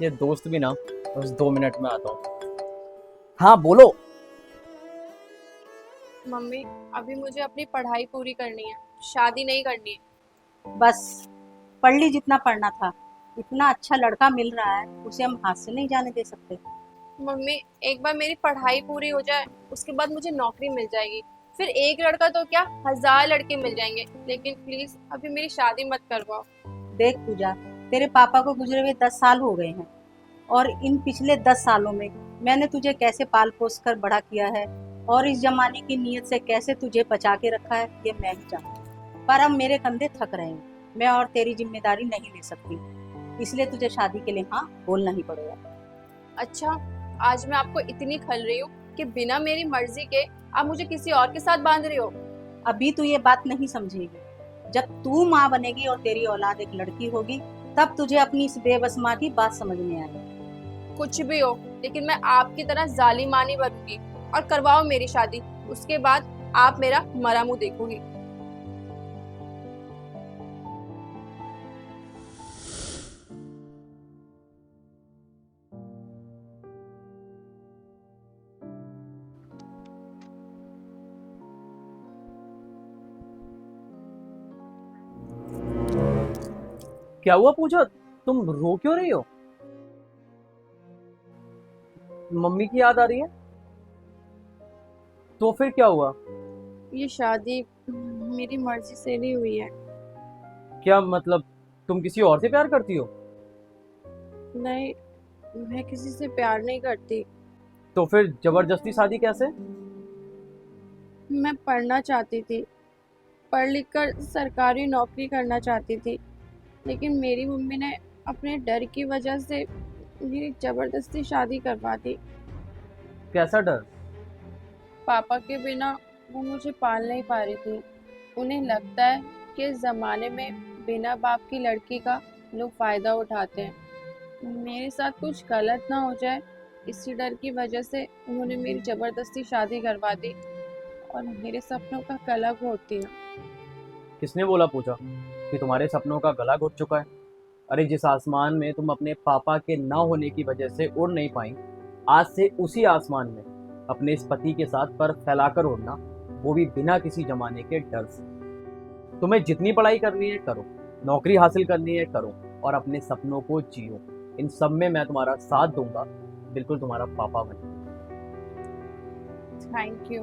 ये दोस्त भी ना बस 2 मिनट में आता हूँ। हाँ बोलो। मम्मी, अभी मुझे अपनी पढ़ाई पूरी करनी है, शादी नहीं करनी है। बस पढ़ ली जितना पढ़ना था। इतना अच्छा लड़का मिल रहा है, उसे हम हाथ से नहीं जाने दे सकते। मम्मी, एक बार मेरी पढ़ाई पूरी हो जाए, उसके बाद मुझे नौकरी मिल जाएगी। फिर एक लड़का तो क्या, 1000 लड़के मिल जाएंगे, लेकिन प्लीज अभी मेरी शादी मत करवाओ। देख पूजा, तेरे पापा को गुजरे हुए 10 साल हो गए हैं, और इन पिछले 10 सालों में मैंने तुझे कैसे पाल पोस कर बड़ा किया है और इस जमाने की नीयत से कैसे तुझे बचा के रखा है, ये मैं ही जानती हूँ। पर अब मेरे कंधे थक रहे हैं, मैं और तेरी जिम्मेदारी नहीं ले सकती, इसलिए तुझे शादी के लिए हाँ बोलना ही पड़ेगा। अच्छा, आज मैं आपको इतनी खल रही हूँ कि बिना मेरी मर्जी के आप मुझे किसी और के साथ बांध रहे हो। अभी तू ये बात नहीं समझेगी। जब तू माँ बनेगी और तेरी औलाद एक लड़की होगी, तब तुझे अपनी इस बेबस माँ की बात समझ में आएगी। कुछ भी हो, लेकिन मैं आपकी तरह जालिमा नहीं बनूंगी। और करवाओ मेरी शादी, उसके बाद आप मेरा मरा मुंह देखोगी। क्या हुआ पूजा, तुम रो क्यों रही हो? मम्मी की याद आ रही है? तो फिर क्या हुआ? ये शादी मेरी मर्जी से नहीं हुई है। क्या मतलब, तुम किसी और से प्यार करती हो? नहीं, मैं किसी से प्यार नहीं करती। तो फिर जबरदस्ती शादी कैसे? मैं पढ़ना चाहती थी, पढ़ लिख कर सरकारी नौकरी करना चाहती थी, लेकिन मेरी मम्मी ने अपने डर की वजह से मेरी जबरदस्ती शादी करवा दी। कैसा डर? पापा के बिना वो मुझे पाल नहीं पा रही थी। उन्हें लगता है कि इस जमाने में बिना बाप की लड़की का लोग फायदा उठाते हैं। मेरे साथ कुछ गलत ना हो जाए, इसी डर की वजह से उन्होंने मेरी जबरदस्ती शादी करवा दी और मेरे सपनों का गला घोट दिया। किसने बोला पूजा कि तुम्हारे सपनों का गला घुट चुका है? अरे जिस आसमान में तुम अपने पापा के ना होने की वजह से उड़ नहीं पाई, आज से उसी आसमान में अपने इस पति के साथ पर फैलाकर उड़ना, वो भी बिना किसी जमाने के डर से। तुम्हें जितनी पढ़ाई करनी है करो, नौकरी हासिल करनी है करो, और अपने सपनों को जियो। इन सब में मैं तुम्हारा साथ दूंगा, बिल्कुल तुम्हारा पापा बन। Thank you.